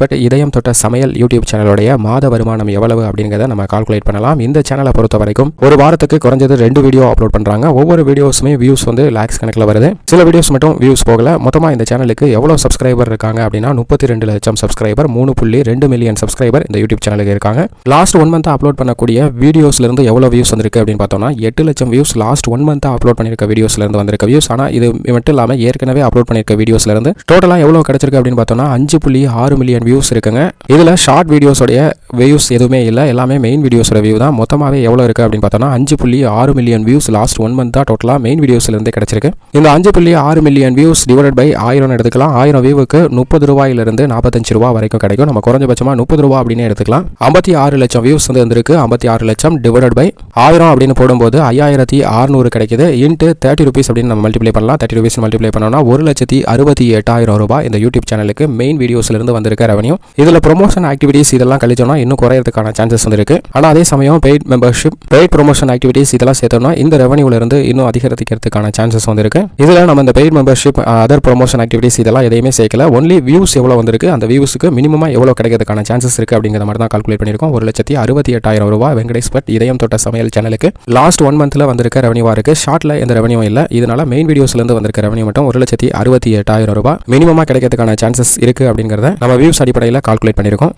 But இதயம் தொட்ட சமையல் யூடியூப் சேனலுடைய மாத வருமானம் எவ்வளவு அப்படிங்கிறத நம்ம கால்குலேட் பண்ணலாம். இந்த சேனலை பொறுத்த வரைக்கும் ஒரு வாரத்துக்கு குறைஞ்சது 2 வீடியோ அப்லோட் பண்றாங்க. ஒவ்வொரு வீடியோஸுமே வியூஸ் வந்து லாக்ஸ் கணக்கில் வருது. சில வீடியோஸ் மட்டும் வியூஸ் போகல. மொத்தமாக இந்த சேனலுக்கு எவ்வளவு சப்ஸ்கிரைபர் இருக்காங்க அப்படின்னா 32 லட்சம் சப்ஸ்கிரைபர், 3.2 மில்லியன் சப்ஸ்கிரைபர் இந்த யூடியூப் சேனலுக்கு இருக்காங்க. லாஸ்ட் 1 மந்த் அப்லோட் பண்ணக்கூடிய வீடியோஸ்ல இருந்து எவ்வளவு வியூஸ் வந்திருக்கு அப்படின்னு பார்த்தோம்னா 8 லட்சம் வியூஸ் லாஸ்ட் 1 மந்த் அப்லோட் பண்ணிருக்க வீடியோஸ்ல இருந்து வந்திருக்க வியூஸ். ஆனா இது மட்டும் இல்லாம ஏற்கனவே அப்லோட் பண்ணிருக்க வீடியோஸ்ல இருந்து டோட்டலா எவ்வளவு கிடைச்சிருக்கு அப்படின்னு பார்த்தோம்னா 5.6 மில்லியன் வியூஸ் இருக்குங்க. இதுல ஷார்ட் வீடியோஸோட வியூஸ் எதுவுமே இல்லை, எல்லாமே மெயின் வீடியோஸோட வியூ தான். மொத்தமாவே எவ்வளவு இருக்கு அப்படின்னு பார்த்தோம்னா 5.6 மில்லியன் வியூஸ் லாஸ்ட் 1 மந்த் தான் டோட்டலா மெயின் வீடியோஸ்ல இருந்து கிடைச்சிருக்கு. இந்த 5.6 மில்லியன் வியூஸ் டிவைடட் பை 1000 எடுத்துக்கலாம். 1000 வியூவுக்கு 30 ரூபாயிலிருந்து 45 ரூபாய் வரைக்கும் கிடைக்கும். நம்ம குறைஞ்சபட்சமா 30 ரூபாய் அப்படின்னு எடுத்துக்கலாம். 56 லட்சம் வியூஸ் வந்து வந்திருக்கு. 56 லட்சம் டிவைடட் பை 1000 அப்படின்னு போடும்போது 5600 கிடைக்குது. இன்ட்டு 30 ரூபீஸ் அப்படின்னு நம்ம மல்டிப்ளை பண்ணலாம். 30 ரூபீஸ் மல்டிப்ளை பண்ணோம்னா 1,68,000 ரூபாய் இந்த யூடியூப் சேனலுக்கு மெயின் வீடியோஸ்ல இருந்து வந்திருக்க ரெவன்யூ. இதுல ப்ரொமோஷன் ஆக்டிவிட்டிஸ் இதெல்லாம் கழிச்சோம்னா இன்னும் குறையறதுக்கான சான்சஸ் வந்து இருக்கு. ஆனா அதே சமயம் paid membership, paid promotion activities இதெல்லாம் சேர்த்தோம்னா இந்த ரெவன்யூல இருந்து இன்னும் அதிகரிக்கிறதுக்கான சான்சஸ் வந்து இருக்கு. இதுல நம்ம இந்த paid membership, other promotion activities இதெல்லாம் எதையுமே சேர்க்கல. ஒன்லி வியூஸ் எவ்வளவு வந்திருக்கு, அந்த வியூஸ்க்கு மினிமமா எவ்வளவு கிடைக்கிறதுக்கான சான்சஸ் இருக்கு அப்படிங்கிற மாதிரி தான் கால்குலேட் பண்ணிருக்கோம். 1,68,000 ரூபாய் வெங்கடேஷ் பட் இதயம் தொட்ட சமையல் சேனலுக்கு லாஸ்ட் 1 மந்த்ல வந்திருக்க ரெவன்யூவா இருக்கு. ஷார்ட்ல எந்த ரெவன்யூ இல்ல. இதனால மெயின் வீடியோஸ்ல இருந்து வந்திருக்க ரெவன்யூ மட்டும் 1,68,000 ரூபாய் மினிமமா கிடைக்கிறதுக்கான சான்சஸ் இருக்கு அப்படிங்கறத நம்ம வியூஸ் அடிப்படையில் கால்குலேட் பண்ணிருக்கோம்.